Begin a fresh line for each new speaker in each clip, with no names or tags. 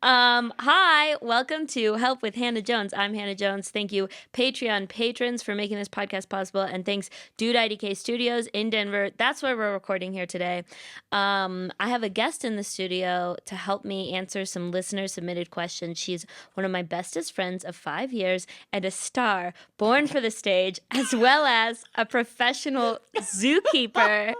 Hi, welcome to Help with Hannah Jones. I'm Hannah Jones. Thank you, Patreon patrons, for making this podcast possible. And thanks, Dude IDK Studios in Denver. That's where we're recording here today. I have a guest in the studio to help me answer some listener submitted questions. She's one of my bestest friends of 5 years and a star born for the stage, as well as a professional zookeeper.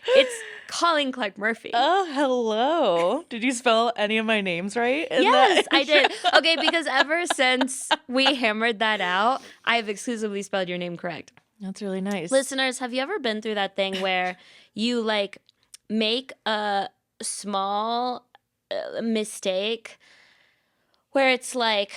It's Colleen Clark Murphy.
Oh, hello. Did you spell any of my names right?
Yes, I did. Okay, because ever since we hammered that out, I have exclusively spelled your name correct.
That's really nice.
Listeners, have you ever been through that thing where you make a small mistake where it's like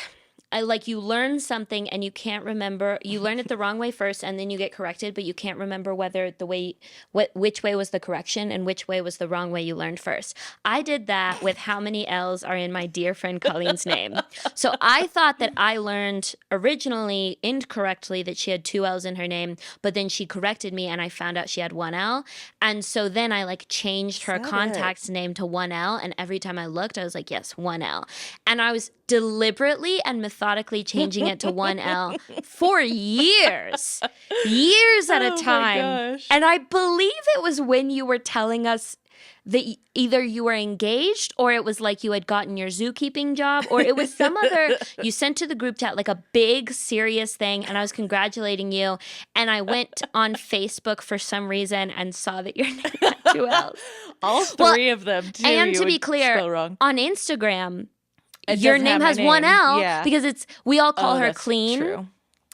you learn something and you can't remember, you learn it the wrong way first and then you get corrected, but you can't remember which way was the correction and which way was the wrong way you learned first. I did that with how many L's are in my dear friend Colleen's name. So I thought that I learned originally incorrectly that she had 2 L's in her name, but then she corrected me and I found out she had 1 L. And so then I changed her contact's name to 1 L, and every time I looked, I was like, yes, 1 L. And I was deliberately and methodically changing it to 1 L for years at a time. And I believe it was when you were telling us that either you were engaged or it was like you had gotten your zookeeping job or it was some other, you sent to the group chat like a big serious thing and I was congratulating you. And I went on Facebook for some reason and saw that your name had 2 L's.
All three of them too.
And to be clear, on Instagram, your name has 1 L because we all call her Clean.
True.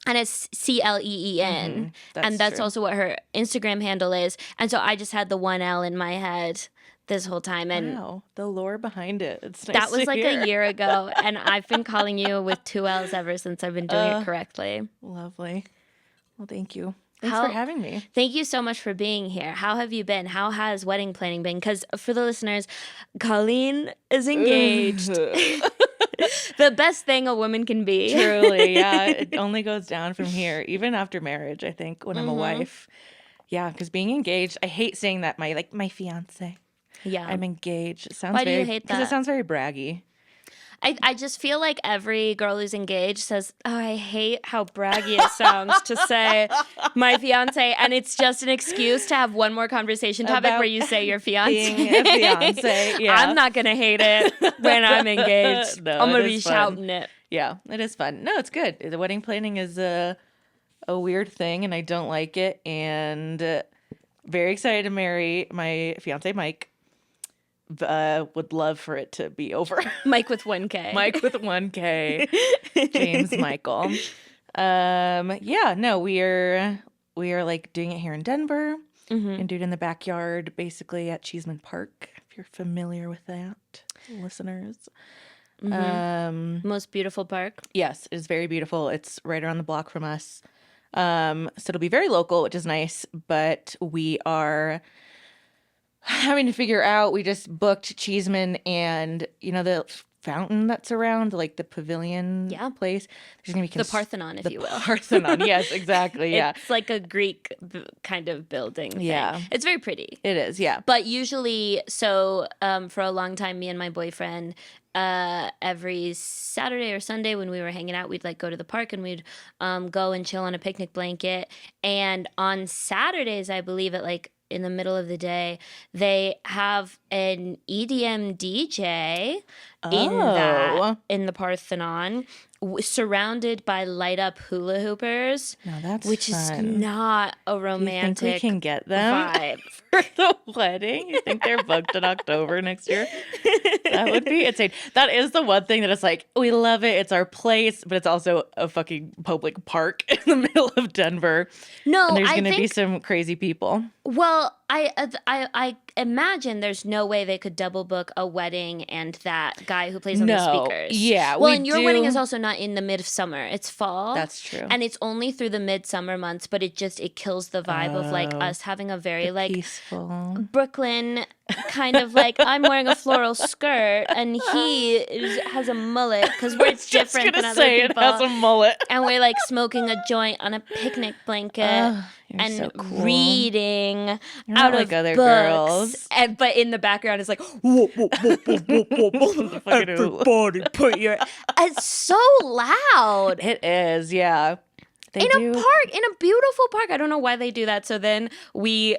And it's Cleen. And that's
true.
also what her Instagram handle is. And so I just had the 1 L in my head this whole time. And
wow, the lore behind it. It's nice
that was
to hear.
a year ago. And I've been calling you with 2 L's ever since I've been doing it correctly.
Lovely. Well, thank you. Thanks for having me.
Thank you so much for being here. How have you been? How has wedding planning been? Because for the listeners, Colleen is engaged. The best thing a woman can be.
Truly, yeah. It only goes down from here, even after marriage, I think, when I'm a wife. Yeah, because being engaged, I hate saying that, my fiance.
Yeah.
I'm engaged. It sounds
Why do you hate that?
Because it sounds very braggy.
I just feel like every girl who's engaged says, oh, I hate how braggy it sounds to say my fiance. And it's just an excuse to have one more conversation topic where you say your fiance.
Being a fiance, yeah.
I'm not going to hate it when I'm engaged.
No,
I'm going to
it
be
is fun.
shouting it.
Yeah, it is fun. No, it's good. The wedding planning is a weird thing and I don't like it. And very excited to marry my fiance, Mike. Would love for it to be over.
Mike with 1K.
Mike with 1K. James Michael. Yeah, no, we are doing it here in Denver and do it in the backyard, basically at Cheeseman Park, if you're familiar with that, listeners.
Most beautiful park.
Yes, it is very beautiful. It's right around the block from us. So it'll be very local, which is nice, but we are having to figure out, we just booked Cheeseman and, the fountain that's around, like the pavilion place. There's going to be
the Parthenon, if you will.
Parthenon, yes, exactly, yeah.
It's like a Greek kind of building thing.
Yeah.
It's very pretty.
It is, yeah.
But usually, for a long time, me and my boyfriend, every Saturday or Sunday when we were hanging out, we'd go to the park and we'd go and chill on a picnic blanket. And on Saturdays, I believe in the middle of the day, they have an EDM DJ in the Parthenon, surrounded by light up hula hoopers.
No, that's
which
fun.
Is not a romantic
Do you think we can get them
vibe
for the wedding? You think they're booked in October next year? That would be insane. That is the one thing that it's we love it. It's our place, but it's also a fucking public park in the middle of Denver.
No,
and there's going to be some crazy people.
Well, I imagine there's no way they could double book a wedding and that guy who plays on the speakers.
Yeah.
Well, and your wedding is also not in the midsummer. It's fall.
That's true.
And it's only through the midsummer months, but it kills the vibe of us having a very
peaceful
Brooklyn kind of like I'm wearing a floral skirt and has a mullet because we're different than other people.
It has a mullet.
And we're like smoking a joint on a picnic blanket
You're
and
so cool.
reading
You're
out
not
of
like other
books.
girls.
But in the background it's like, whoa, whoa, whoa, whoa, whoa, whoa, whoa. Everybody put your... It's so loud.
It is, yeah. They
In
do.
a park, in a beautiful park. I don't know why they do that. So then we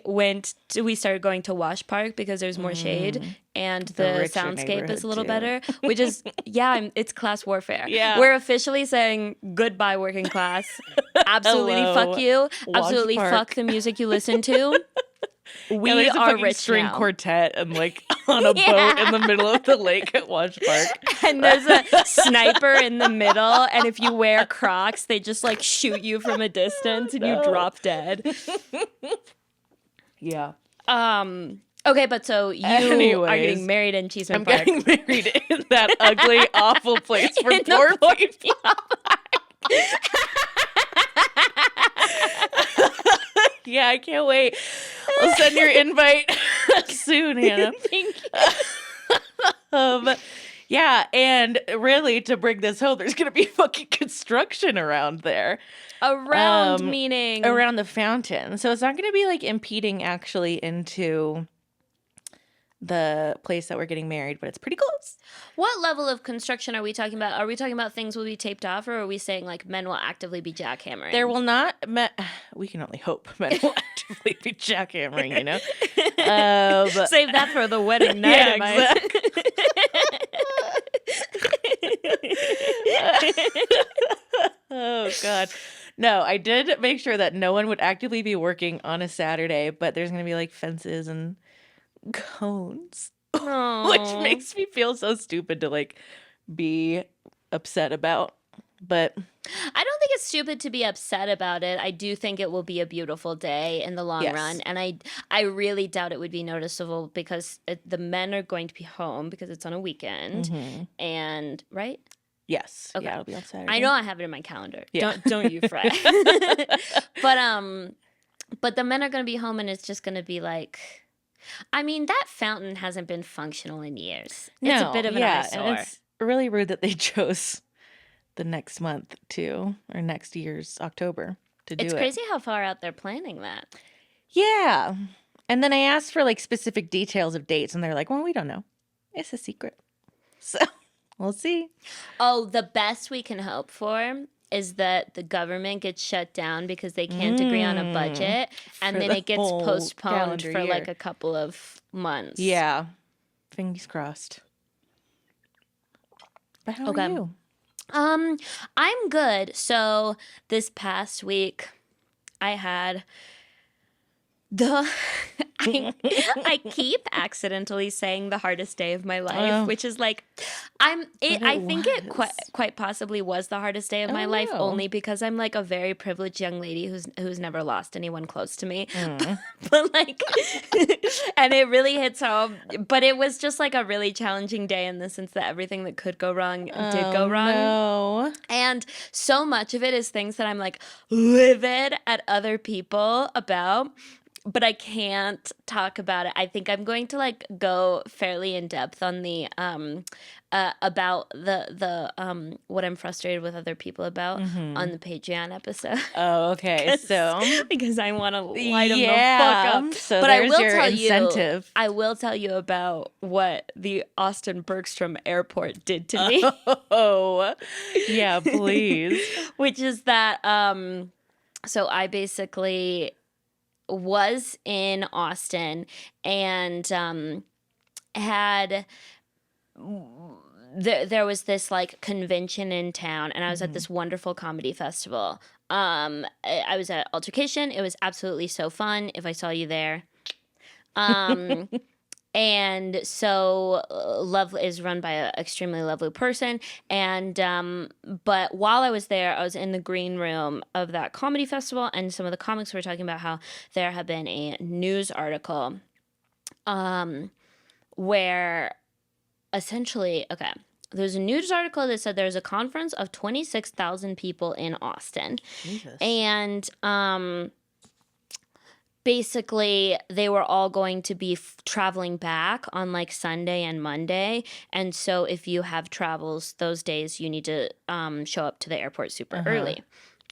started going to Wash Park because there's more shade and the
richer
soundscape is a little
too.
better, which is, it's class warfare.
Yeah.
We're officially saying goodbye, working class. Absolutely
Hello,
fuck you.
Wash
Absolutely
Park.
fuck the music you listen to. We
there's a
are
fucking
rich
string
now.
quartet and like on a boat in the middle of the lake at Wash Park.
And there's a sniper in the middle, and if you wear Crocs, they just like shoot you from a distance and you drop dead.
Yeah.
Okay, but so you are getting married in Cheeseman Park.
I'm getting married in that ugly, awful place for poor people. Yeah, I can't wait. I'll send your invite soon, Hannah.
Thank you.
Yeah, and really to bring this home, there's gonna be fucking construction around there.
Around meaning
around the fountain. So it's not gonna be like impeding actually into the place that we're getting married, but it's pretty close.
What level of construction are we talking about? Are we talking about things will be taped off, or are we saying like men will actively be jackhammering?
There will not. We can only hope men will actively be jackhammering. You know.
Save that for the wedding night.
Yeah, exactly. Oh God. No, I did make sure that no one would actively be working on a Saturday, but there's gonna be like fences and cones. Which makes me feel so stupid to like be upset about. But
I don't think it's stupid to be upset about it. I do think it will be a beautiful day in the long run, and I really doubt it would be noticeable because the men are going to be home because it's on a weekend, and right.
Yes.
Okay.
Yeah, it'll be on Saturday.
I know I have it in my calendar.
Yeah.
Don't you fret. But the men are going to be home, and it's just going to be like, I mean, that fountain hasn't been functional in years. It's a bit of an eyesore.
And it's really rude that they chose the next month too, or next year's October to do it.
It's crazy how far out they're planning that.
Yeah. And then I asked for like specific details of dates, and they're like, well, we don't know. It's a secret. So we'll see.
Oh, the best we can hope for is that the government gets shut down because they can't agree on a budget, and then it gets postponed for like a couple of months.
Yeah. Fingers crossed. But how are you?
I'm good. So this past week I had I keep accidentally saying the hardest day of my life, which is like, I think it quite possibly was the hardest day of my life, only because I'm like a very privileged young lady who's never lost anyone close to me. But like, and it really hits home. But it was just like a really challenging day in the sense that everything that could go wrong did go wrong.
No.
And so much of it is things that I'm like livid at other people about, but I can't talk about it. I think I'm going to like go fairly in depth on the about the what I'm frustrated with other people about on the Patreon episode.
Oh, okay. So
because I want to light them the fuck up.
So
but
there's your incentive.
I will tell you about what the Austin Bergstrom Airport did to me.
Oh, yeah, please.
Which is that so I basically was in Austin and had there was this like convention in town, and I was at this wonderful comedy festival. I was at Altercation. It was absolutely so fun. If I saw you there. And so Love is run by an extremely lovely person. And but while I was there, I was in the green room of that comedy festival, and some of the comics were talking about how there had been a news article where essentially, there's a news article that said there's a conference of 26,000 people in Austin.
Jesus.
And basically they were all going to be traveling back on like Sunday and Monday, and so if you have travels those days, you need to show up to the airport super early.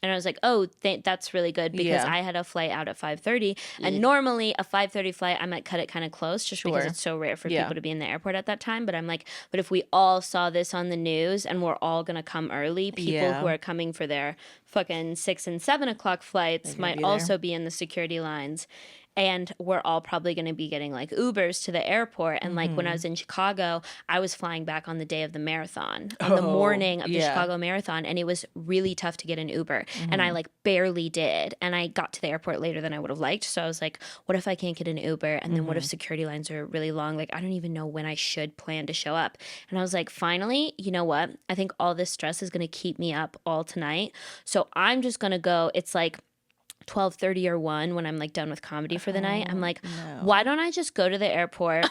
And I was like, oh, that's really good because
Yeah.
I had a flight out at 5:30, and
Yeah.
normally a 5:30 flight, I might cut it kind of close just because
Sure.
it's so rare for
Yeah.
people to be in the airport at that time. But I'm like, but if we all saw this on the news and we're all gonna come early, people
Yeah.
who are coming for their fucking 6 and 7 o'clock flights
gonna
might
be there.
also be in the security lines. And we're all probably going to be getting like Ubers to the airport. And like when I was in Chicago, I was flying back on the day of the marathon, on the morning of the Chicago Marathon. And it was really tough to get an Uber. And I like barely did. And I got to the airport later than I would have liked. So I was like, what if I can't get an Uber? And then what if security lines are really long? Like, I don't even know when I should plan to show up. And I was like, finally, you know what? I think all this stress is going to keep me up all tonight. So I'm just going to go. It's like 12:30 or 1 when I'm like done with comedy for the night. I'm like, why don't I just go to the airport,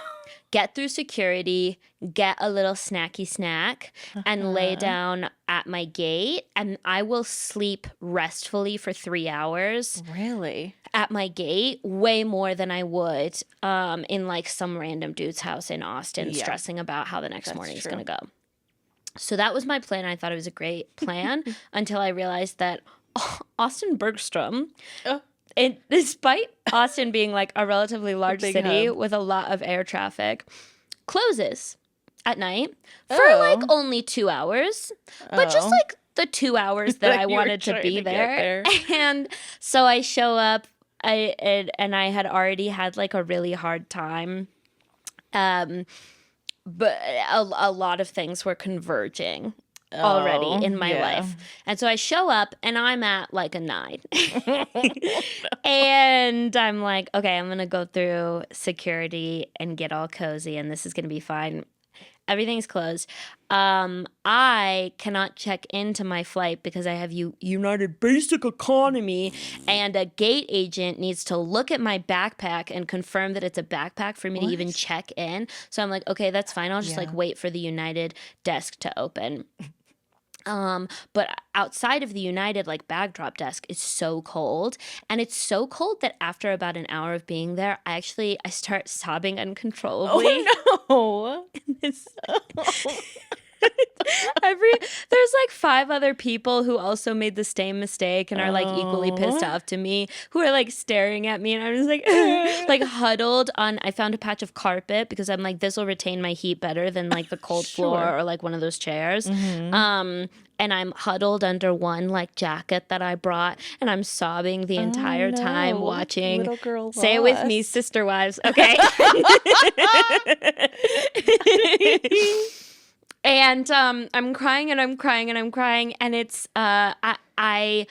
get through security, get a little snacky snack, and lay down at my gate, and I will sleep restfully for 3 hours
Really?
at my gate, way more than I would in like some random dude's house in Austin, stressing about how the next morning is going to go. So that was my plan. I thought it was a great plan until I realized that Austin Bergstrom, despite Austin being like a relatively large city
hub.
with a lot of air traffic, closes at night for like only 2 hours, but just like the 2 hours that I wanted to be there. And so I show up, and I had already had like a really hard time. But a lot of things were converging already in my life. And so I show up and I'm at like a 9. And I'm like, okay, I'm going to go through security and get all cozy and this is going to be fine. Everything's closed. I cannot check into my flight because I have United Basic Economy, and a gate agent needs to look at my backpack and confirm that it's a backpack for me to even check in. So I'm like, okay, that's fine. I'll just like wait for the United desk to open. But outside of the United like bag drop desk is so cold, and it's so cold that after about an hour of being there, I start sobbing uncontrollably.
Oh no.
There's like 5 other people who also made the same mistake and are like equally pissed off to me, who are like staring at me, and I'm just like like huddled on. I found a patch of carpet because I'm like, this will retain my heat better than like the cold floor or like one of those chairs. And I'm huddled under one like jacket that I brought, and I'm sobbing the entire time watching.
Little girl
Say it with me, Sister Wives. Okay. And I'm crying and I'm crying and I'm crying, and it's I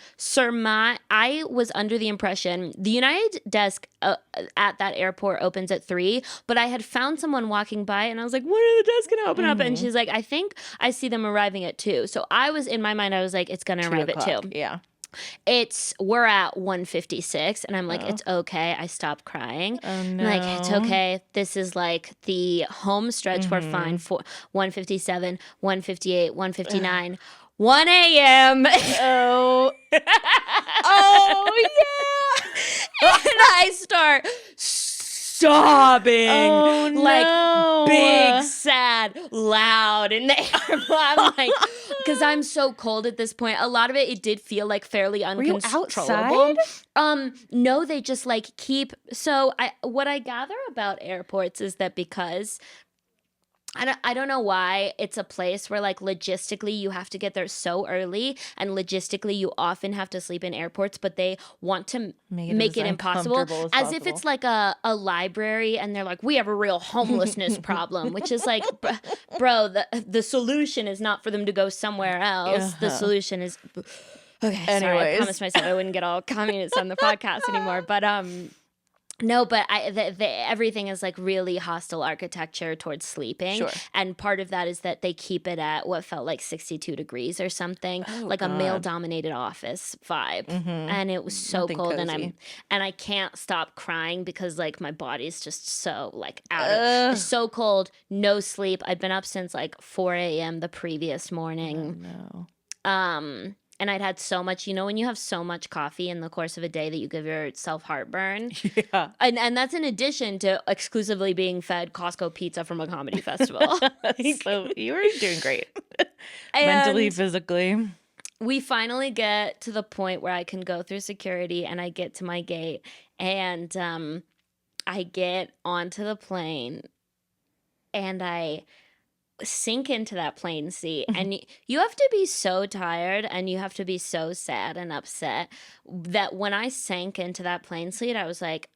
was under the impression the United desk at that airport opens at 3, but I had found someone walking by and I was like, when are the desks gonna open up? And she's like, I think I see them arriving at 2. So I was in my mind, I was like, it's gonna arrive at 2.
Yeah.
We're at 1:56 and I'm like, it's okay. I stopped crying.
Oh no.
I'm like, it's okay. This is like the home stretch. We're fine. 1:57, 1:58, 1:59, 1 a.m.
Oh. Oh yeah.
And I start sobbing, like big, sad, loud in the airport. I'm like, because I'm so cold at this point. A lot of it did feel like fairly uncontrollable. No, they just like keep. So what I gather about airports is that because I don't know why it's a place where like logistically you have to get there so early, and logistically you often have to sleep in airports, but they want to make it impossible, as if it's like a library and they're like, we have a real homelessness problem, which is like, bro, the solution is not for them to go somewhere else. The solution is okay. Anyways. Sorry, I promised myself I wouldn't get all communist on the podcast anymore, but no, but everything is like really hostile architecture towards sleeping.
Sure.
And part of that is that they keep it at what felt like 62 degrees or something, like a male-dominated office vibe. And it was so cold,
cozy.
and I can't stop crying because like my body's just so like it's so cold, no sleep. I'd been up since like 4 a.m. the previous morning.
Oh no.
and I'd had so much, when you have so much coffee in the course of a day that you give yourself heartburn.
Yeah.
And that's in addition to exclusively being fed Costco pizza from a comedy festival.
So you were doing great.
And
Mentally, physically.
we finally get to the point where I can go through security and I get to my gate and I get onto the plane and I sink into that plane seat and you have to be so tired and you have to be so sad and upset that when I sank into that plane seat, I was like,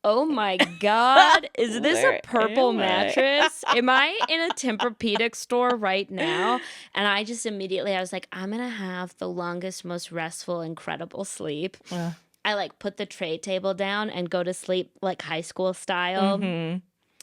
oh my God, is this a purple mattress? Am I in a Tempur-Pedic store right now? And I just immediately, I was like, I'm going to have the longest, most restful, incredible sleep. I like put the tray table down and go to sleep like high school style.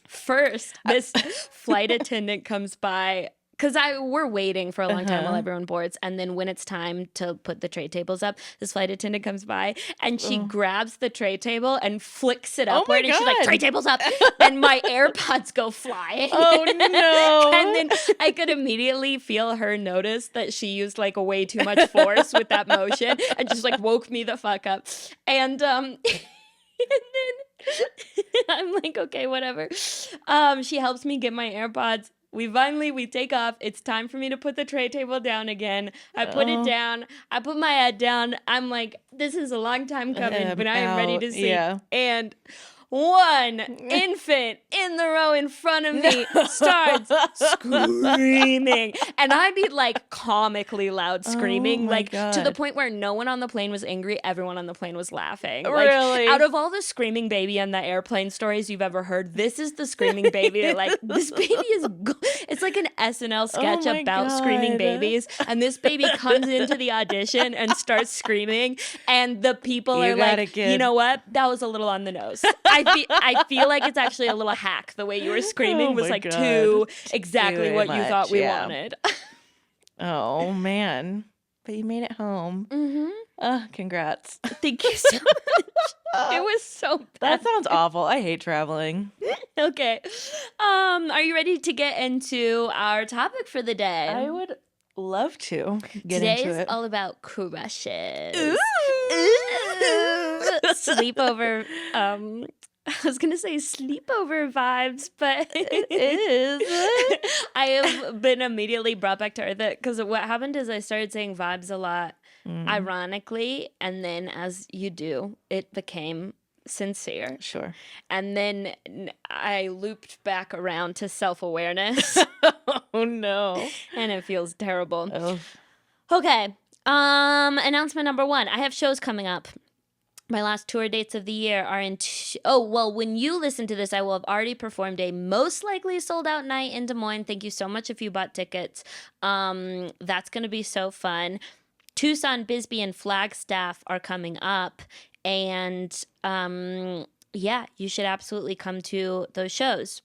First, this flight attendant comes by because we're waiting for a long time while everyone boards. And then when it's time to put the tray tables up, this flight attendant comes by and she grabs the tray table and flicks it upward. And she's like, tray tables up. And my AirPods go flying.
Oh, no.
And then I could immediately feel her notice that she used like way too much force with that motion and just like woke me the fuck up. And then I'm like, okay, whatever. She helps me get my AirPods. We take off. It's time for me to put the tray table down again. I put it down. I put my head down. I'm like, this is a long time coming, but I am ready to sleep.
Yeah.
And one infant in the row in front of me starts screaming. And I mean like comically loud screaming, to the point where no one on the plane was angry. Everyone on the plane was laughing.
Really?
Out of all the screaming baby on the airplane stories you've ever heard, this is the screaming baby that like, this baby is, it's like an SNL sketch about screaming babies. And this baby comes into the audition and starts screaming. And the people are like, you know what? That was a little on the nose. I feel like it's actually a little hack. The way you were screaming was like too exactly what you thought we wanted.
Oh, man. But you made it home. Congrats.
Thank you so much. It was so bad.
That sounds awful. I hate traveling.
Okay. Are you ready to get into our topic for the day?
I would love to get
Today
into
is
it.
all about crushes.
Ooh.
Sleepover. I was going to say sleepover vibes, but
it is.
I have been immediately brought back to earth because what happened is I started saying vibes a lot, ironically, and then as you do, it became sincere.
Sure.
And then I looped back around to self-awareness.
Oh, no.
And it feels terrible.
Oh.
Okay. Announcement number 1. I have shows coming up. My last tour dates of the year are in... when you listen to this, I will have already performed a most likely sold-out night in Des Moines. Thank you so much if you bought tickets. That's going to be so fun. Tucson, Bisbee, and Flagstaff are coming up. And, you should absolutely come to those shows.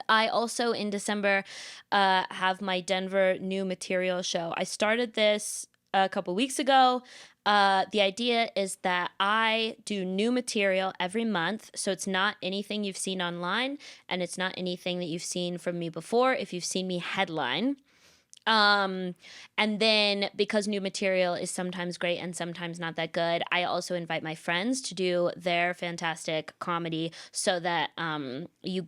I also, in December, have my Denver new material show. I started this a couple weeks ago. The idea is that I do new material every month, so it's not anything you've seen online, and it's not anything that you've seen from me before if you've seen me headline. And then because new material is sometimes great and sometimes not that good, I also invite my friends to do their fantastic comedy so that you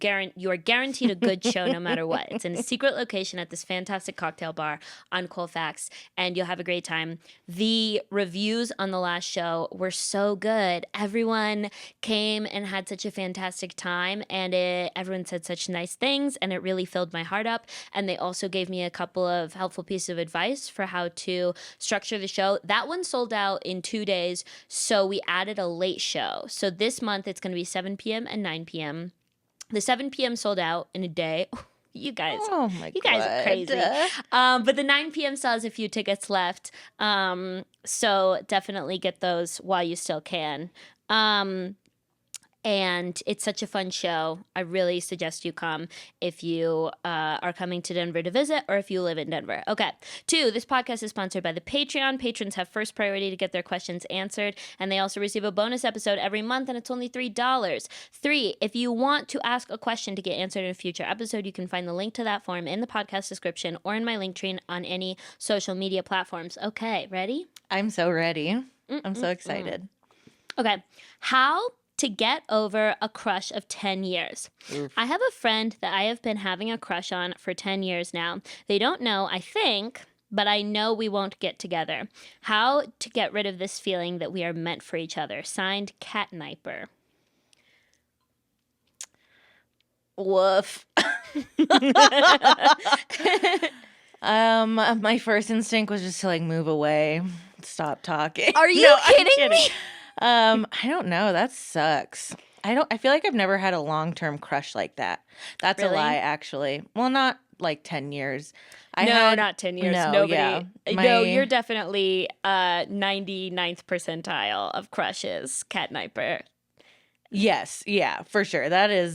are guaranteed a good show no matter what. It's in a secret location at this fantastic cocktail bar on Colfax, and you'll have a great time. The reviews on the last show were so good. Everyone came and had such a fantastic time, and everyone said such nice things, and it really filled my heart up. And they also gave me a couple of helpful pieces of advice for how to structure the show. That one sold out in 2 days, so we added a late show. So this month it's going to be 7 p.m. and 9 p.m. The 7 p.m. sold out in a day. You guys are crazy. But the 9 p.m. still has a few tickets left. So definitely get those while you still can. And it's such a fun show. I really suggest you come if you are coming to Denver to visit or if you live in Denver. Okay. 2, this podcast is sponsored by the Patreon. Patrons have first priority to get their questions answered, and they also receive a bonus episode every month, and it's only $3. 3, if you want to ask a question to get answered in a future episode, you can find the link to that form in the podcast description or in my link tree on any social media platforms. Okay, ready?
I'm so ready. I'm so excited.
Okay. How to get over a crush of 10 years.
Oof.
I have a friend that I have been having a crush on for 10 years now. They don't know, I think, but I know we won't get together. How to get rid of this feeling that we are meant for each other. Signed, Cat Niper.
Woof. My first instinct was just to like move away, stop talking.
Are you
No, I'm
kidding me?
I don't know. That sucks. I feel like I've never had a long-term crush like that. That's
Really?
a lie, actually. Well, not like 10 years.
Not 10 years.
No,
Nobody.
yeah.
No, you're definitely 99th percentile of crushes, Cat Niper.
Yes, yeah, for sure.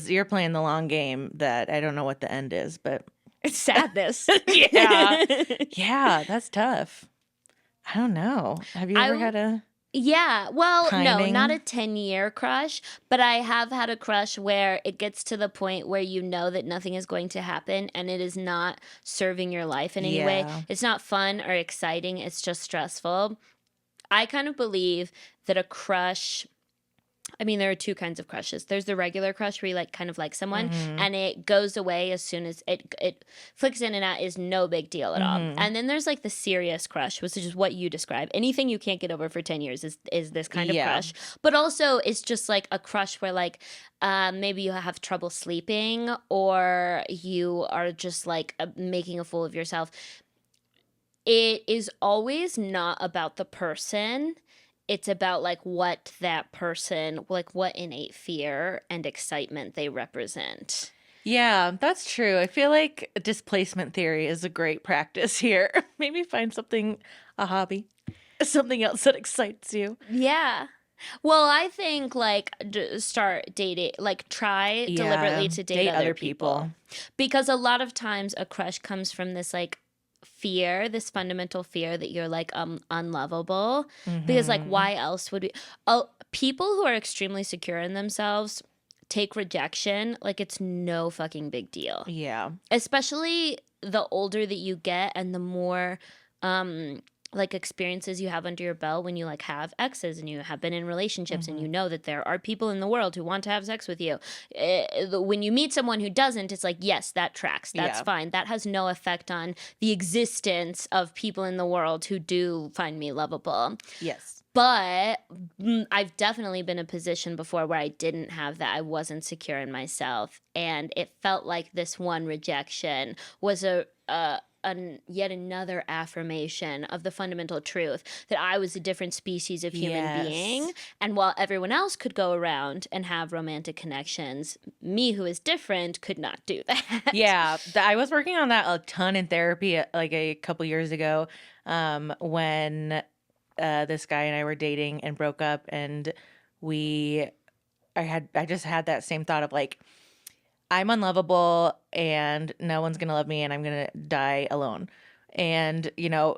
You're playing the long game that I don't know what the end is, but
It's sadness.
yeah. Yeah, that's tough. I don't know. Have you ever had a
Yeah, well, no,
Timing.
not a 10-year crush, but I have had a crush where it gets to the point where you know that nothing is going to happen and it is not serving your life in any way.
Yeah.
It's not fun or exciting, it's just stressful. I kind of believe that a crush, I mean, there are 2 kinds of crushes. There's the regular crush where you like kind of like someone and it goes away as soon as it flicks in and out, is no big deal at all. And then there's like the serious crush, which is just what you describe. Anything you can't get over for 10 years is this kind of
Yeah.
crush. But also it's just like a crush where like maybe you have trouble sleeping or you are just like making a fool of yourself. It is always not about the person. It's about like what that person, like what innate fear and excitement they represent.
Yeah, that's true. I feel like displacement theory is a great practice here. Maybe find a hobby, something else that excites you.
Yeah. Well, I think like start dating, like try deliberately to date other people. Because a lot of times a crush comes from this like fear, this fundamental fear that you're like unlovable. Because like why else would we people who are extremely secure in themselves take rejection like it's no fucking big deal.
Yeah.
Especially the older that you get and the more like experiences you have under your belt when you like have exes and you have been in relationships and you know that there are people in the world who want to have sex with you. When you meet someone who doesn't, it's like, yes, that tracks. That's
Yeah.
fine. That has no effect on the existence of people in the world who do find me lovable.
Yes.
But I've definitely been in a position before where I didn't have that. I wasn't secure in myself. And it felt like this one rejection was yet another affirmation of the fundamental truth that I was a different species of human
Yes.
being. And while everyone else could go around and have romantic connections, me who is different could not do that.
Yeah, I was working on that a ton in therapy like a couple years ago when this guy and I were dating and broke up, and I just had that same thought of like, I'm unlovable and no one's gonna love me and I'm gonna die alone. And,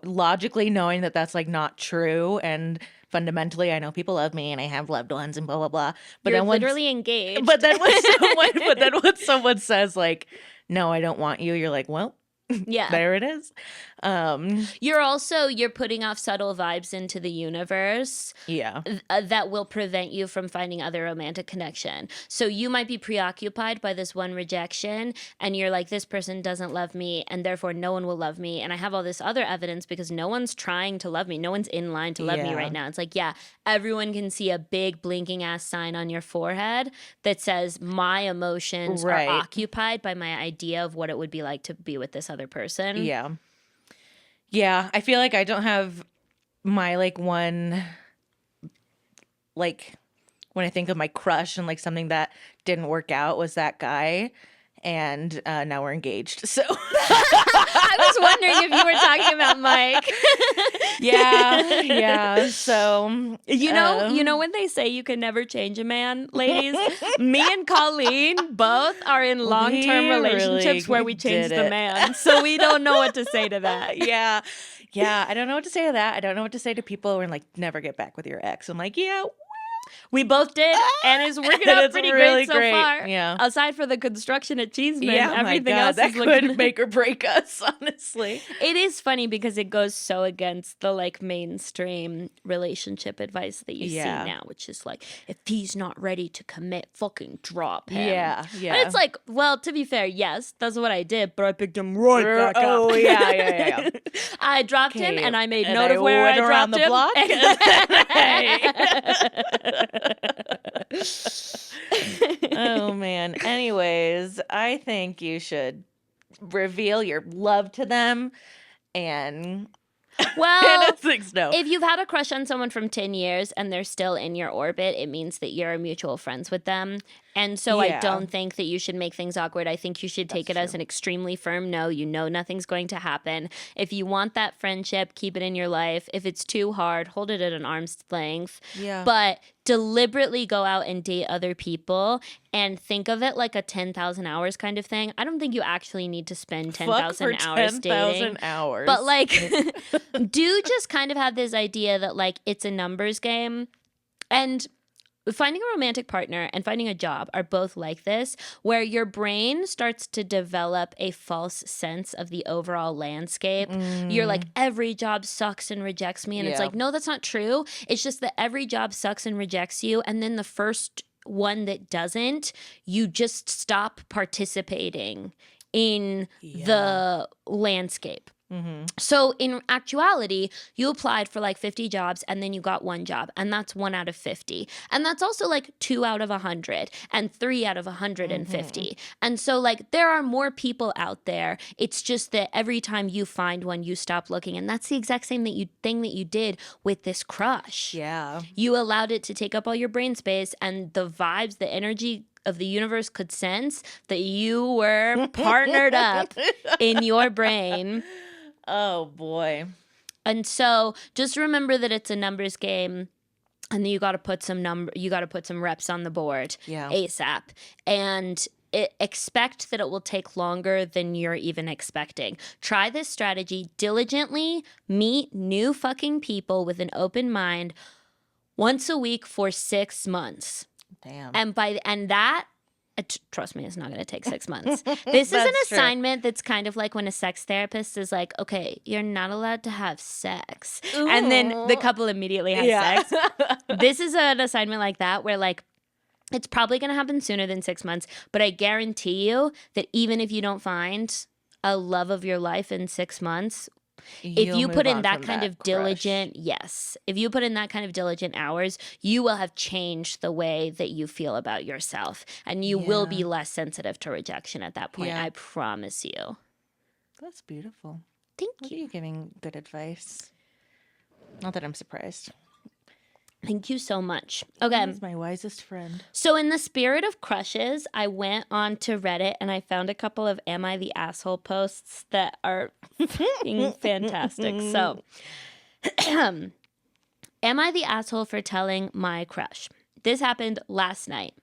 logically knowing that that's like not true, and fundamentally I know people love me and I have loved ones and blah blah blah. But
You're
then
literally engaged.
But then when someone says like, no, I don't want you, you're like, well,
yeah.
there it is.
You're putting off subtle vibes into the universe
Yeah.
that will prevent you from finding other romantic connection. So you might be preoccupied by this one rejection and you're like, this person doesn't love me and therefore no one will love me. And I have all this other evidence because no one's trying to love me. No one's in line to love me
Yeah.
right now. It's like, yeah, everyone can see a big blinking ass sign on your forehead that says my emotions
Right.
are occupied by my idea of what it would be like to be with this other person.
Yeah. Yeah. I feel like I don't have my like one, like when I think of my crush and like something that didn't work out was that guy. And now we're engaged. So
I was wondering if you were talking about Mike.
Yeah. So,
You know when they say you can never change a man, ladies? Me and Colleen both are in long-term
we
relationships where
really
we change
did
the
it.
man. So we don't know what to say to that.
Yeah. Yeah. I don't know what to say to that. I don't know what to say to people who are like, never get back with your ex. I'm like, yeah.
We both did, and it's working
And
out
it's
pretty
really
great so
great.
far.
Yeah.
Aside for the construction at Cheeseman,
Yeah, my
everything
God,
else
that
is looking.
could make or break us, honestly.
It is funny because it goes so against the like mainstream relationship advice that you see
Yeah.
now, which is like, if he's not ready to commit, fucking drop him.
Yeah.
And it's like, well, to be fair, yes, that's what I did, but I picked him right back up.
Oh, yeah.
I dropped him, and I made
and
note of where
went
I
around
dropped
the
him.
block. Oh, man. Anyways, I think you should reveal your love to them and
Well,
it's like snow.
if you've had a crush on someone from 10 years and they're still in your orbit, it means that you're mutual friends with them. And so I
Yeah.
don't think that you should make things awkward. I think you should take it as an extremely firm no. You know nothing's going to happen. If you want that friendship, keep it in your life. If it's too hard, hold it at an arm's length.
Yeah.
But deliberately go out and date other people and think of it like a 10,000 hours kind of thing. I don't think you actually need to spend 10,000 hours
10,000
dating.
hours.
But like, do just kind of have this idea that like it's a numbers game. And finding a romantic partner and finding a job are both like this, where your brain starts to develop a false sense of the overall landscape. You're like, every job sucks and rejects me. And it's
Yeah.
like, no, that's not true. It's just that every job sucks and rejects you. And then the first one that doesn't, you just stop participating in the landscape. So in actuality, you applied for like 50 jobs and then you got one job, and that's 1 out of 50. And that's also like 2 out of 100 and 3 out of 150. And so like there are more people out there. It's just that every time you find one, you stop looking. And that's the exact same thing that you did with this crush.
Yeah.
You allowed it to take up all your brain space, and the vibes, the energy of the universe could sense that you were partnered up in your brain.
Oh, boy.
And so just remember that it's a numbers game, and then you got to put some reps on the board ASAP. And expect that it will take longer than you're even expecting. Try this strategy diligently. Meet new fucking people with an open mind once a week for 6 months.
Damn.
And that, trust me, it's not going to take 6 months. This is an assignment that's kind of like when a sex therapist is like, okay, you're not allowed to have sex.
Ooh.
And then the couple immediately has sex. This is an assignment like that where like, it's probably going to happen sooner than 6 months, but I guarantee you that even if you don't find a love of your life in 6 months, if you put in that kind of diligent, if you put in that kind of diligent hours, you will have changed the way that you feel about yourself, and you will be less sensitive to rejection at that point. I promise you.
That's beautiful.
Thank
Look
you.
at you giving good advice. Not that I'm surprised.
Thank you so much. Okay.
He's my wisest friend.
So in the spirit of crushes, I went on to Reddit and I found a couple of Am I the Asshole posts that are fantastic. So, am I the asshole for telling my crush? This happened last night.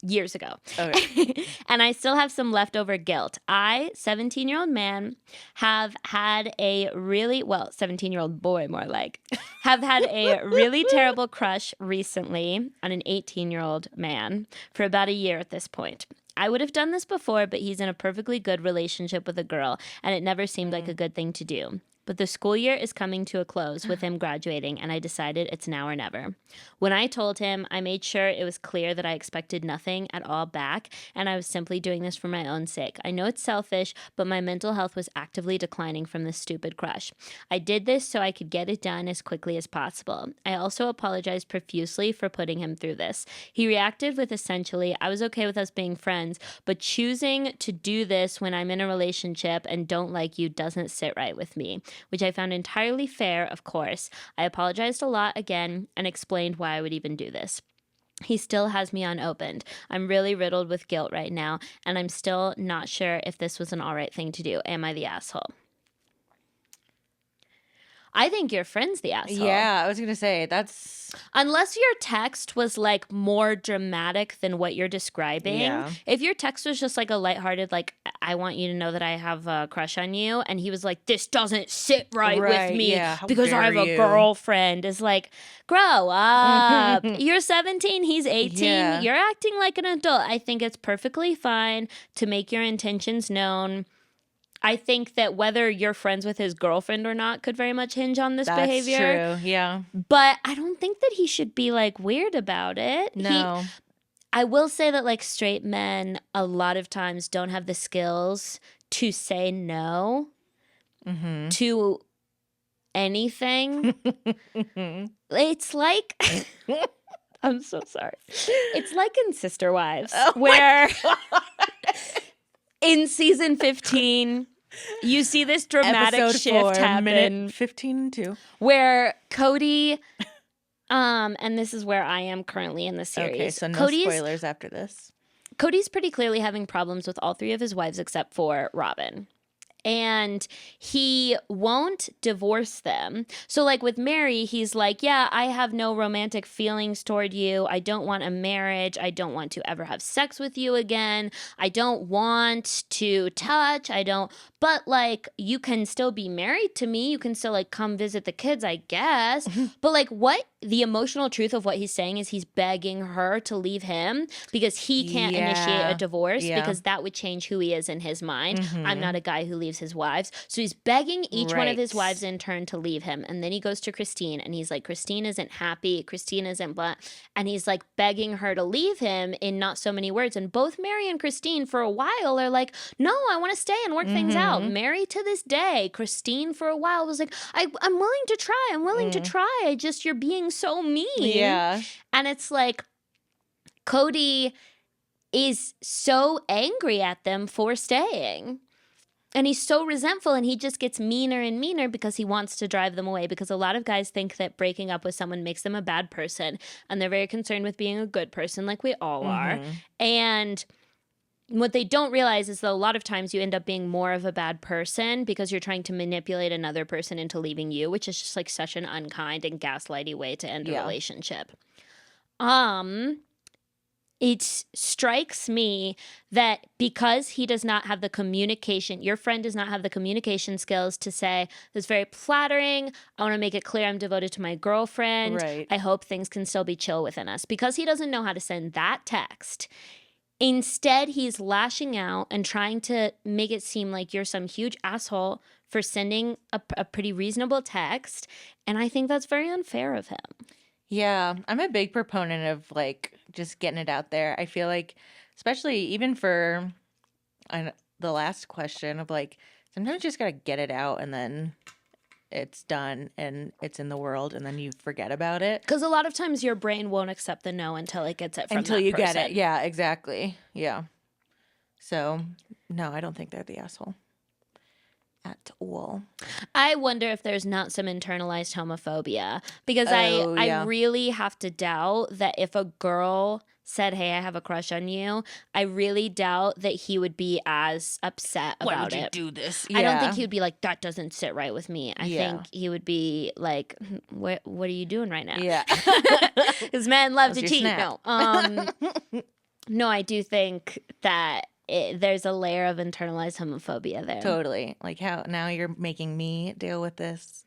Years ago.
Okay.
And I still have some leftover guilt. I, 17-year-old man, have had a really, 17-year-old boy more like, have had a really terrible crush recently on an 18-year-old man for about a year at this point. I would have done this before, but he's in a perfectly good relationship with a girl, and it never seemed like a good thing to do. But the school year is coming to a close with him graduating, and I decided it's now or never. When I told him, I made sure it was clear that I expected nothing at all back, and I was simply doing this for my own sake. I know it's selfish, but my mental health was actively declining from this stupid crush. I did this so I could get it done as quickly as possible. I also apologized profusely for putting him through this. He reacted with essentially, I was okay with us being friends, but choosing to do this when I'm in a relationship and don't like you doesn't sit right with me, which I found entirely fair, of course. I apologized a lot again and explained why I would even do this. He still has me unopened. I'm really riddled with guilt right now, and I'm still not sure if this was an all right thing to do. Am I the asshole? I think your friend's the asshole.
Yeah, I was going to say, that's...
Unless your text was like more dramatic than what you're describing.
Yeah.
If your text was just like a lighthearted, like, I want you to know that I have a crush on you, and he was like, this doesn't sit right with me because I have a girlfriend, is like, grow up. You're 17, he's 18.
Yeah.
You're acting like an adult. I think it's perfectly fine to make your intentions known. I think that whether you're friends with his girlfriend or not could very much hinge on this behavior.
That's true, yeah.
But I don't think that he should be like weird about it.
No.
I will say that like straight men a lot of times don't have the skills to say no to anything. It's like... I'm so sorry. It's like in Sister Wives, where in season 15, you see this dramatic
Episode
shift
4,
happen.
minute 15 too.
Where Cody, and this is where I am currently in the series.
Okay, so no spoilers after this.
Cody's pretty clearly having problems with all three of his wives except for Robin. And he won't divorce them. So like with Mary, he's like, yeah, I have no romantic feelings toward you. I don't want a marriage. I don't want to ever have sex with you again. I don't want to touch. But like, you can still be married to me. You can still like come visit the kids, I guess. But like what the emotional truth of what he's saying is he's begging her to leave him because he can't initiate a divorce because that would change who he is in his mind. I'm not a guy who leaves his wives. So he's begging each one of his wives in turn to leave him. And then he goes to Christine and he's like, Christine isn't happy. Christine isn't blah. And he's like begging her to leave him in not so many words. And both Mary and Christine for a while are like, no, I want to stay and work things out. Mary to this day. Christine for a while was like, I'm willing to try. I'm willing to try. You're being so mean.
Yeah.
And it's like Cody is so angry at them for staying. And he's so resentful and he just gets meaner and meaner because he wants to drive them away, because a lot of guys think that breaking up with someone makes them a bad person and they're very concerned with being a good person like we all are. And what they don't realize is that a lot of times you end up being more of a bad person because you're trying to manipulate another person into leaving you, which is just like such an unkind and gaslighty way to end a relationship. It strikes me that because he does not have the communication, your friend does not have the communication skills to say, that's very flattering. I want to make it clear I'm devoted to my girlfriend.
Right.
I hope things can still be chill within us. Because he doesn't know how to send that text. Instead, he's lashing out and trying to make it seem like you're some huge asshole for sending a pretty reasonable text. And I think that's very unfair of him.
Yeah, I'm a big proponent of like just getting it out there. I feel like, especially even for the last question of like, sometimes you just got to get it out and then it's done and it's in the world and then you forget about it.
Because a lot of times your brain won't accept the no until it gets it from
until
that
you
person.
get it. Yeah, exactly. Yeah. So, no, I don't think they're the asshole at all.
I wonder if there's not some internalized homophobia, because I really have to doubt that if a girl said, hey, I have a crush on you, I really doubt that he would be as upset about it.
Why would you do this?
I don't think he would be like, that doesn't sit right with me. I think he would be like, what are you doing right now?
Yeah.
Because men love to cheat.
Snap?
No. No, I do think that there's a layer of internalized homophobia there.
Totally. Like how now you're making me deal with this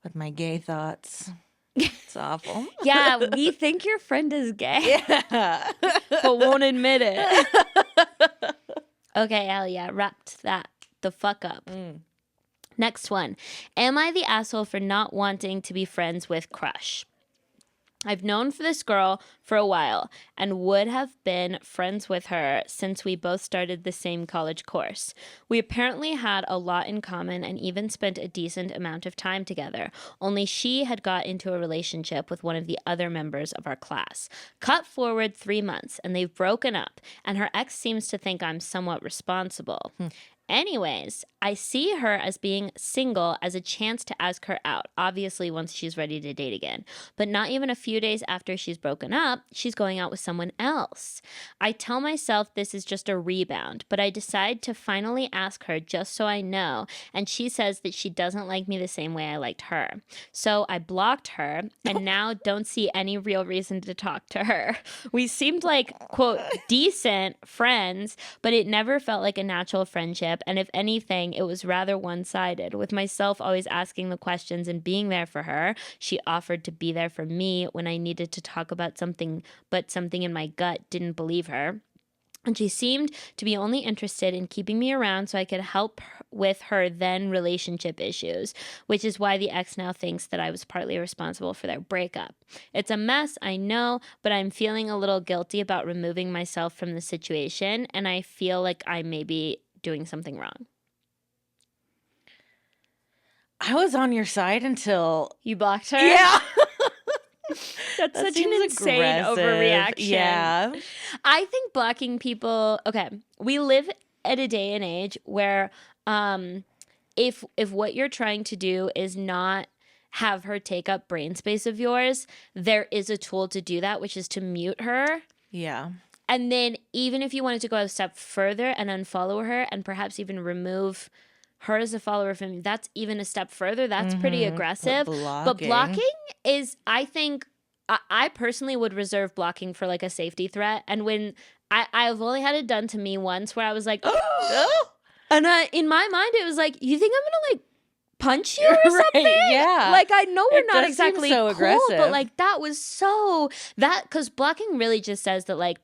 with my gay thoughts. It's awful.
Yeah, we think your friend is gay.
Yeah.
But won't admit it. Okay, Alia, wrapped that the fuck up. Next one. Am I the asshole for not wanting to be friends with crush? I've known for this girl for a while and would have been friends with her since we both started the same college course. We apparently had a lot in common and even spent a decent amount of time together, only she had got into a relationship with one of the other members of our class. Cut forward 3 months and they've broken up, and her ex seems to think I'm somewhat responsible. Anyways, I see her as being single as a chance to ask her out, obviously once she's ready to date again. But not even a few days after she's broken up, she's going out with someone else. I tell myself this is just a rebound, but I decide to finally ask her just so I know, and she says that she doesn't like me the same way I liked her. So I blocked her and now don't see any real reason to talk to her. We seemed like, quote, decent friends, but it never felt like a natural friendship. And if anything, it was rather one-sided, with myself always asking the questions and being there for her. She offered to be there for me when I needed to talk about something, but something in my gut didn't believe her. And she seemed to be only interested in keeping me around so I could help with her then relationship issues, which is why the ex now thinks that I was partly responsible for their breakup. It's a mess, I know, but I'm feeling a little guilty about removing myself from the situation, and I feel like I may be doing something wrong.
I was on your side until
You blocked her?
yeah.
That's
That
such an
seems
insane
aggressive.
overreaction.
Yeah.
I think blocking people, okay, we live at a day and age where if what you're trying to do is not have her take up brain space of yours, there is a tool to do that, which is to mute her.
Yeah.
And then even if you wanted to go a step further and unfollow her and perhaps even remove her as a follower from you, that's even a step further. That's pretty aggressive. But blocking is, I think, I personally would reserve blocking for like a safety threat. And when I've only had it done to me once where I was like, oh. And in my mind, it was like, you think I'm going to like punch you or something?
Right, yeah.
Like, I know we're
It
not
does seem
exactly
so
cool,
aggressive.
but like that was so, that, because blocking really just says that like,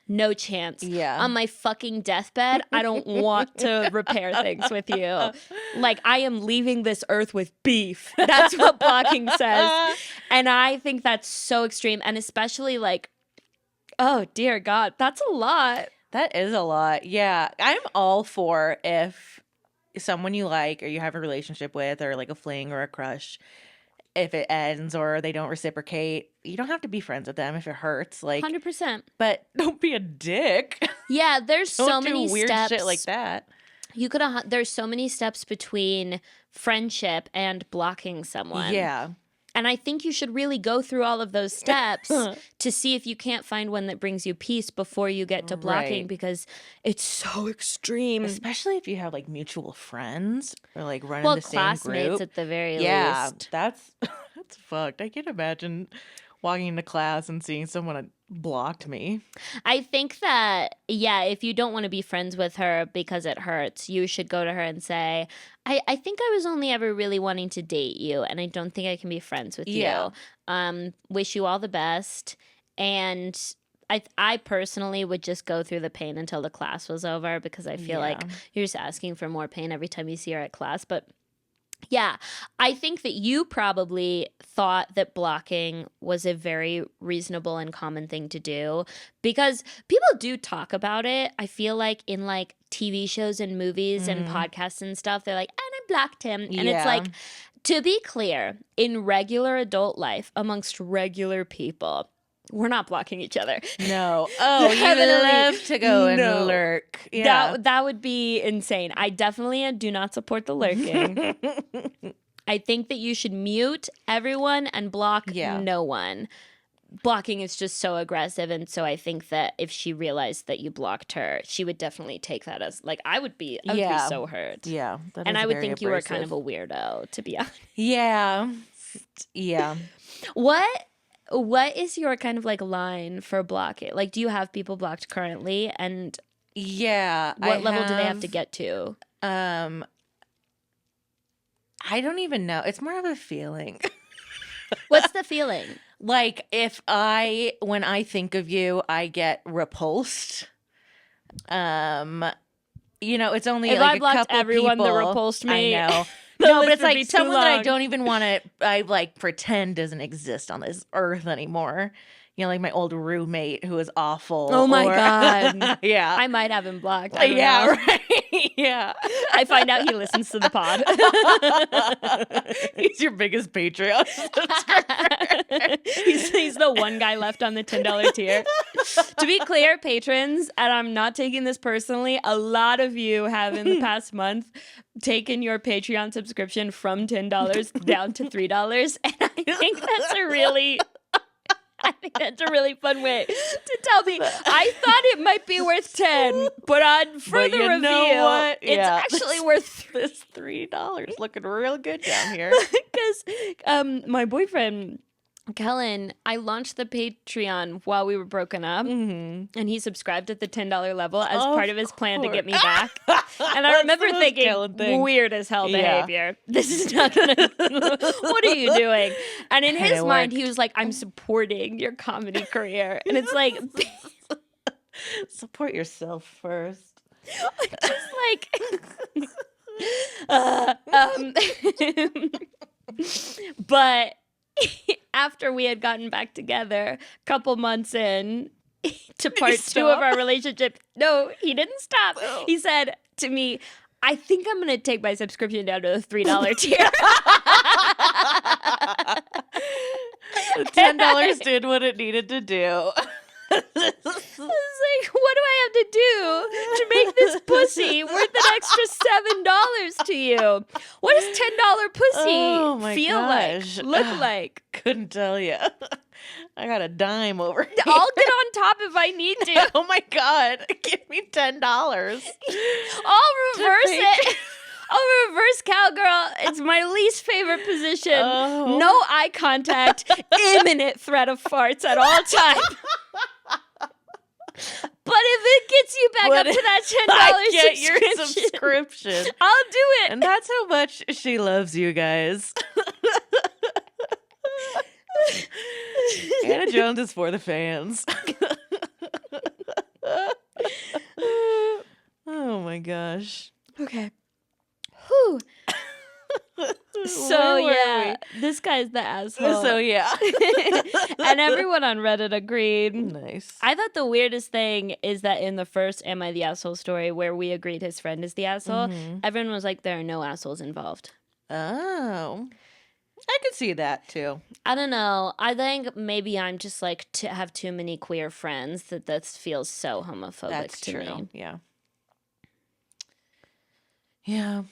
no chance.
Yeah.
On my fucking deathbed, I don't want to repair things with you. Like, I am leaving this earth with beef. That's what blocking says. And I think that's so extreme. And especially like, oh dear God, that's a lot.
That is a lot. Yeah. I'm all for if someone you like or you have a relationship with or like a fling or a crush, if it ends or they don't reciprocate, you don't have to be friends with them if it hurts. Like
100%.
But don't be a dick.
Yeah, there's
Don't
so
do
many
weird
steps.
shit like that.
You could there's so many steps between friendship and blocking someone.
Yeah.
And I think you should really go through all of those steps to see if you can't find one that brings you peace before you get to blocking,
Right.
because it's so extreme.
Especially if you have like mutual friends or like run
Well,
in the same
classmates
group.
at the very
Yeah,
least.
that's fucked. I can't imagine walking into class and seeing someone had blocked me.
I think that, yeah, if you don't want to be friends with her because it hurts, you should go to her and say, I think I was only ever really wanting to date you, and I don't think I can be friends with
Yeah.
you. Wish you all the best. And I personally would just go through the pain until the class was over, because I feel like
Yeah.
you're just asking for more pain every time you see her at class. But yeah, I think that you probably thought that blocking was a very reasonable and common thing to do, because people do talk about it. I feel like in like TV shows and movies and podcasts and stuff, they're like, and I blocked him. And it's
Yeah.
like, to be clear, in regular adult life, amongst regular people, we're not blocking each other.
No. Oh, you
Definitely
love to go and
no.
lurk. Yeah.
That would be insane. I definitely do not support the lurking. I think that you should mute everyone and block
Yeah.
no one. Blocking is just so aggressive, and so I think that if she realized that you blocked her, she would definitely take that as like, I would be
Yeah.
so hurt.
Yeah. That
And
is
I would
very
think you were kind of
abrasive.
a weirdo, to be honest.
Yeah. Yeah.
What is your kind of like line for blocking? Like, do you have people blocked currently, and
Yeah.
what level do they have to get to?
I don't even know. It's more of a feeling.
What's the feeling?
Like when I think of you, I get repulsed. It's only
If
like
I
a
blocked
couple
everyone that
people.
repulsed me,
I know.
the
No, but
list
it's
would be
like
too
someone that I
long.
don't even want to. I like pretend doesn't exist on this earth anymore. Like my old roommate who was awful.
Oh my God.
Yeah.
I might have him blocked. I don't
Yeah,
know.
right. Yeah.
I find out he listens to the pod.
He's your biggest Patreon subscriber.
He's the one guy left on the $10 tier. To be clear, patrons, and I'm not taking this personally, a lot of you have in the past month taken your Patreon subscription from $10 down to $3, and I think that's a really fun way to tell me. I thought it might be worth 10, but on further
you know
reveal,
what?
it's actually worth
this $3 looking real good down here.
because my boyfriend Kellen, I launched the Patreon while we were broken up, and he subscribed at the $10 level as part of his plan to get me back. And I remember thinking, weird as hell behavior. This is not gonna. What are you doing? And in his mind, he was like, "I'm supporting your comedy career," and it's like,
support yourself first.
Just like, but. After we had gotten back together, a couple months in to part 2 of our relationship, no, he didn't stop.
Oh.
He said to me, I think I'm going to take my subscription down to the $3 tier.
The $10 did what it needed to do.
I was like, what do I have to do to make this pussy worth an extra $7 to you? What does $10 pussy feel
gosh.
like? Look like?
Couldn't tell you. I got a dime over here.
I'll get on top if I need to.
Oh my God. Give me $10.
I'll reverse it. I'll reverse cowgirl. It's my least favorite position.
Oh.
No eye contact. Imminent threat of farts at all times. But if it gets you back up to that $10
get your subscription,
I'll do it.
And that's how much she loves you guys. Anna Jones is for the fans. Oh my gosh.
Okay. Whew. So yeah, this guy's the asshole.
So yeah.
And everyone on Reddit agreed.
Nice.
I thought the weirdest thing is that in the first Am I the Asshole story where we agreed his friend is the asshole, everyone was like, there are no assholes involved.
Oh. I could see that too.
I don't know. I think maybe I'm just like to have too many queer friends that this feels so homophobic
That's
to
true.
me.
Yeah. Yeah.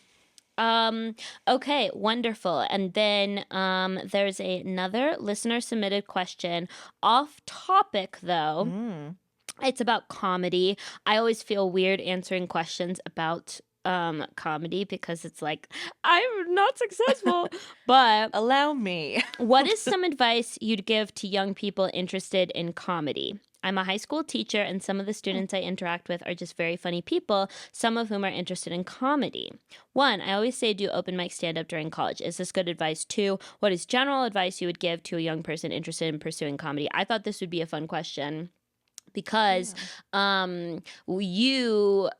Okay, wonderful. And then there's another listener submitted question off topic though. It's about comedy. I always feel weird answering questions about comedy because it's like I'm not successful. But
allow me.
What is some advice you'd give to young people interested in comedy? I'm a high school teacher, and some of the students I interact with are just very funny people, some of whom are interested in comedy. 1, I always say do open mic stand-up during college. Is this good advice? 2, what is general advice you would give to a young person interested in pursuing comedy? I thought this would be a fun question because you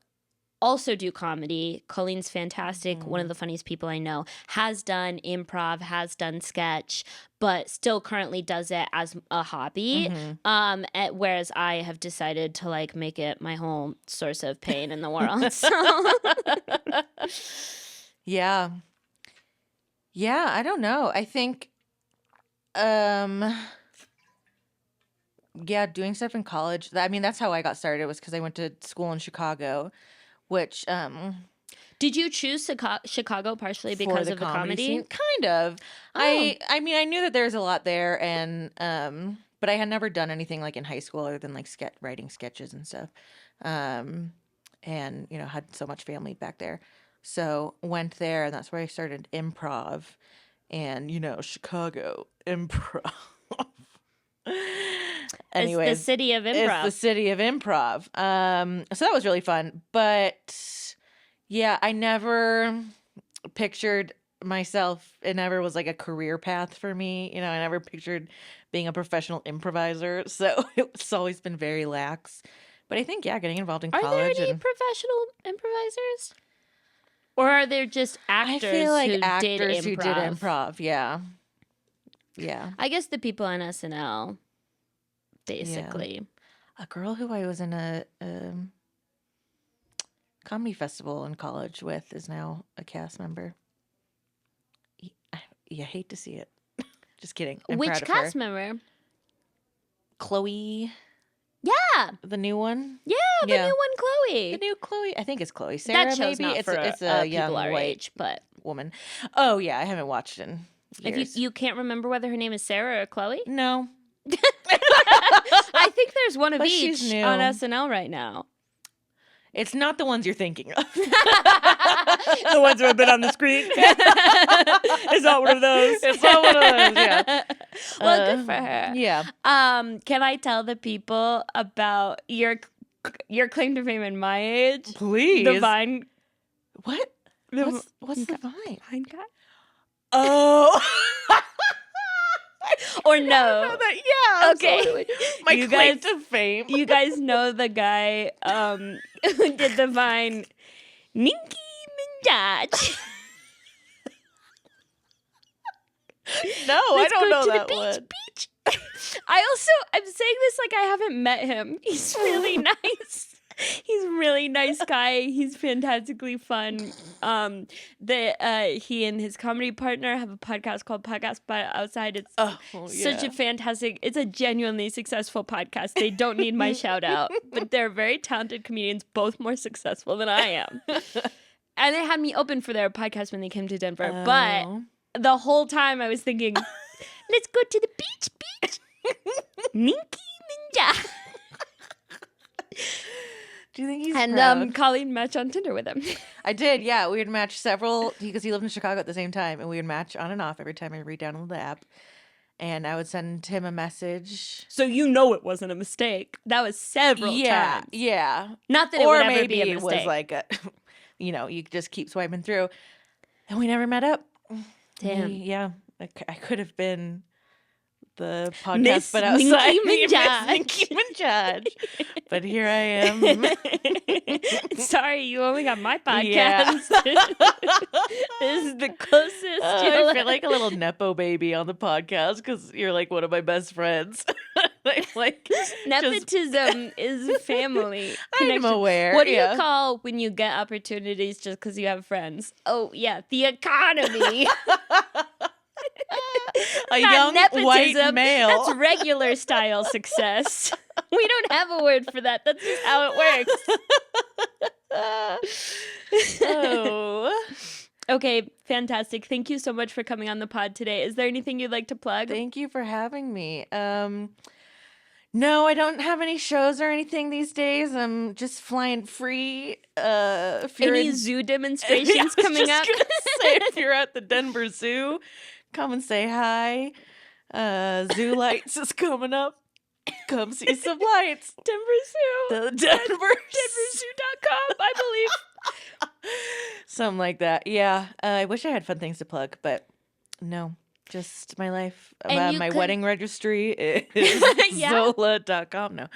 also do comedy. Colleen's fantastic, one of the funniest people I know, has done improv, has done sketch, but still currently does it as a hobby. Whereas I have decided to like make it my whole source of pain in the world. So.
Yeah. Yeah, I don't know. I think doing stuff in college. I mean, that's how I got started, was because I went to school in Chicago, which
did you choose Chicago partially because of the comedy
scene? Kind of. I mean, I knew that there's a lot there, and but I had never done anything like in high school other than like writing sketches and stuff, and had so much family back there, so went there, and that's where I started improv, and Chicago improv. Anyways,
it's the city of improv.
It's the city of improv. So that was really fun. But yeah, I never pictured myself. It never was like a career path for me. I never pictured being a professional improviser. So it's always been very lax. But I think, getting involved in college.
Are there any professional improvisers? Or are there just actors
I feel like
who
actors
did
who did improv? Yeah. Yeah.
I guess the people on SNL, basically.
Yeah. A girl who I was in a comedy festival in college with is now a cast member. You hate to see it. Just kidding. I'm
Which
proud of
cast
her.
member?
Chloe,
Yeah.
the new one.
Yeah, the new one, Chloe.
The new Chloe. I think it's Chloe. Sarah,
That show's
maybe.
not for
It's a young
people our
white
age, but
woman. Oh yeah, I haven't watched it in
if
years.
you can't remember whether her name is Sarah or Chloe,
No,
I think there's one of
But she's
each
new.
on SNL right now.
it's not the ones you're thinking of.
The ones who have been on the screen. It's not one of those.
It's not one of those. Yeah.
Well, good for her.
Yeah.
Can I tell the people about your claim to fame in my age?
Please.
The Vine.
What?
The
What's the Vine?
Vine guy?
Oh.
Or
I
no?
know that. Yeah.
Okay.
Absolutely. My
You
claim
guys-
to fame.
You guys know the guy who did the Vine, Nicki Minaj.
No, I
Let's
don't
go
know
to
that
the
one.
beach. I'm saying this like I haven't met him. He's really nice. He's a really nice guy. He's fantastically fun. He and his comedy partner have a podcast called Podcast by Outside. It's such a fantastic, it's a genuinely successful podcast. They don't need my shout out, but they're very talented comedians, both more successful than I am. And they had me open for their podcast when they came to Denver. But the whole time I was thinking, let's go to the beach. Nicki Minaj.
Do you think he's
And
proud?
Colleen matched on Tinder with him.
I did, yeah. We would match several because he lived in Chicago at the same time, and we would match on and off every time I re-downloaded the app. And I would send him a message.
So you know it wasn't a mistake. That was several times.
Yeah.
Not that it
Or
would ever
maybe
be a
it
mistake.
was like a, you just keep swiping through, and we never met up.
Damn.
I could have been the podcast,
Miss
but outside
Nicki Minaj.
Miss Nicki Minaj. But here I am.
Sorry, you only got my podcast.
Yeah.
This is the closest you'll
I feel like a little nepo baby on the podcast because you're like one of my best friends. I'm like
Nepotism is family.
I'm
connection.
aware.
What do
yeah.
you call when you get opportunities just because you have friends? Oh, yeah, the economy.
a
Not
young
nepotism.
white male?
That's regular style success. We don't have a word for that. That's just how it works.
Oh.
Okay, fantastic. Thank you so much for coming on the pod today. Is there anything you'd like to plug?
Thank you for having me. No, I don't have any shows or anything these days. I'm just flying free. If you're
Any
in-
zoo demonstrations
I was
coming
just
up?
gonna say, if you're at the Denver Zoo, come and say hi. Zoo Lights is coming up. Come see some lights.
Denver Zoo.
The Denver
DenverZoo.com, I believe.
Something like that. Yeah. I wish I had fun things to plug, but no. Just my life.
And you
my
could-
wedding registry is
Yeah.
Zola.com. No.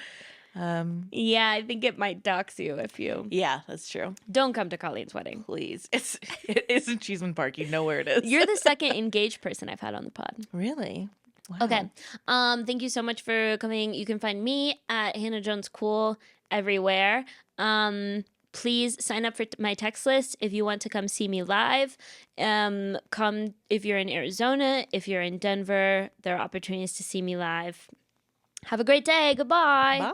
Yeah, I think it might dox you if you
Yeah, that's true.
don't come to Colleen's wedding.
Please. It is in Cheeseman Park. You know where it is.
You're the second engaged person I've had on the pod.
Really? Wow.
Okay. Thank you so much for coming. You can find me at Hannah Jones Cool everywhere. Please sign up for my text list if you want to come see me live. Come if you're in Arizona, if you're in Denver, there are opportunities to see me live. Have a great day. Goodbye.
Bye.